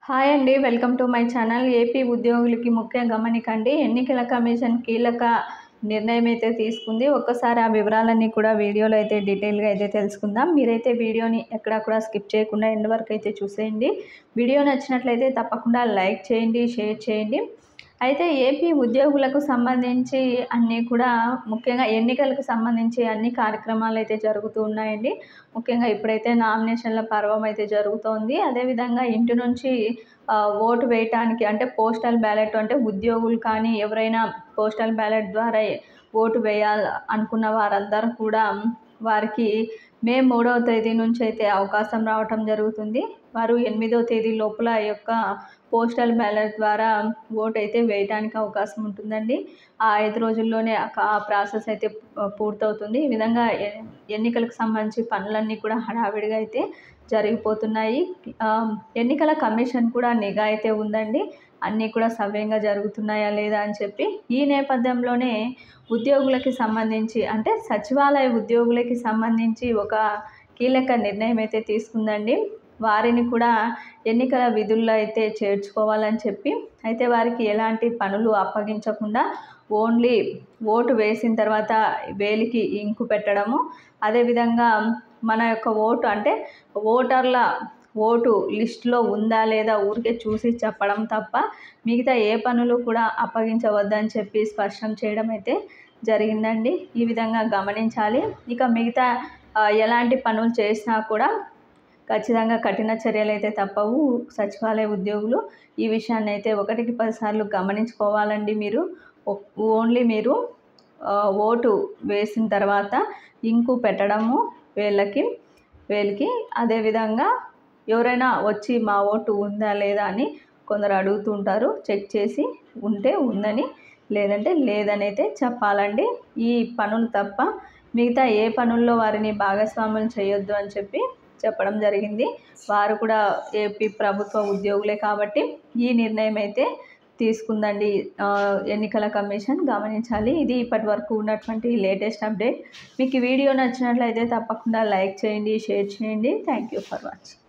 Hi అండి, welcome to my channel. AP ఉద్యోగులకి ముఖ్య గమనికండి, ఎన్నికల కమిషన్ కీలక నిర్ణయం అయితే తీసుకుంది. ఒక్కసారి ఆ వివరాలన్నీ కూడా వీడియోలో అయితే డీటెయిల్గా అయితే తెలుసుకుందాం. మీరైతే వీడియోని ఎక్కడా కూడా స్కిప్ చేయకుండా ఎండ్ వరకు అయితే చూసేయండి. వీడియో నచ్చినట్లయితే తప్పకుండా లైక్ చేయండి, షేర్ చేయండి. అయితే ఏపీ ఉద్యోగులకు సంబంధించి అన్నీ కూడా ముఖ్యంగా ఎన్నికలకు సంబంధించి అన్ని కార్యక్రమాలు అయితే జరుగుతూ ఉన్నాయండి. ముఖ్యంగా ఇప్పుడైతే నామినేషన్ల పర్వం అయితే జరుగుతోంది. అదేవిధంగా ఇంటి నుంచి ఓటు వేయటానికి అంటే పోస్టల్ బ్యాలెట్ అంటే ఉద్యోగులు కానీ ఎవరైనా పోస్టల్ బ్యాలెట్ ద్వారా ఓటు వేయాలి అనుకున్న వారందరూ కూడా వారికి మే 3వ తేదీ నుంచి అయితే అవకాశం రావటం జరుగుతుంది. వారు 8వ తేదీ లోపల ఈ యొక్క పోస్టల్ బ్యాలెట్ ద్వారా ఓటు అయితే వేయడానికి అవకాశం ఉంటుందండి. ఆ 5 రోజుల్లోనే ఆ ప్రాసెస్ అయితే పూర్తవుతుంది. ఈ విధంగా ఎన్నికలకు సంబంధించి పనులన్నీ కూడా హడావిడిగా అయితే జరిగిపోతున్నాయి. ఎన్నికల కమిషన్ కూడా నిఘా అయితే ఉందండి, అన్నీ కూడా సవ్యంగా జరుగుతున్నాయా లేదా అని చెప్పి. ఈ నేపథ్యంలోనే ఉద్యోగులకి సంబంధించి అంటే సచివాలయ ఉద్యోగులకి సంబంధించి ఒక కీలక నిర్ణయం అయితే తీసుకుందండి. వారిని కూడా ఎన్నికల విధుల్లో అయితే చేర్చుకోవాలని చెప్పి, అయితే వారికి ఎలాంటి పనులు అప్పగించకుండా ఓన్లీ ఓటు వేసిన తర్వాత వేలికి ఇంకు పెట్టడము, అదేవిధంగా మన యొక్క ఓటు అంటే ఓటర్ల ఓటు లిస్టులో ఉందా లేదా ఊరికే చూసి చెప్పడం తప్ప మిగతా ఏ పనులు కూడా అప్పగించవద్దని చెప్పి స్పష్టం చేయడం అయితే జరిగిందండి. ఈ విధంగా గమనించాలి. ఇక మిగతా ఎలాంటి పనులు చేసినా కూడా ఖచ్చితంగా కఠిన చర్యలు అయితే తప్పవు. సచివాలయ ఉద్యోగులు ఈ విషయాన్ని అయితే 1కి 10 సార్లు గమనించుకోవాలండి. ఓన్లీ మీరు ఓటు వేసిన తర్వాత ఇంకు పెట్టడము వేలికి, అదేవిధంగా ఎవరైనా వచ్చి మా ఓటు ఉందా లేదా అని కొందరు అడుగుతుంటారు. చెక్ చేసి ఉంటే ఉందని, లేదంటే లేదని అయితే చెప్పాలండి. ఈ పనులు తప్ప మిగతా ఏ పనుల్లో వారిని భాగస్వాములు చేయొద్దు అని చెప్పడం జరిగింది. వారు కూడా ఏపీ ప్రభుత్వ ఉద్యోగులే కాబట్టి ఈ నిర్ణయం అయితే తీసుకుందండి ఎన్నికల కమిషన్. గమనించాలి. ఇది ఇప్పటి వరకు ఉన్నటువంటి లేటెస్ట్ అప్డేట్. మీకు ఈ వీడియో నచ్చినట్లయితే తప్పకుండా లైక్ చేయండి, షేర్ చేయండి. Thank you for watching.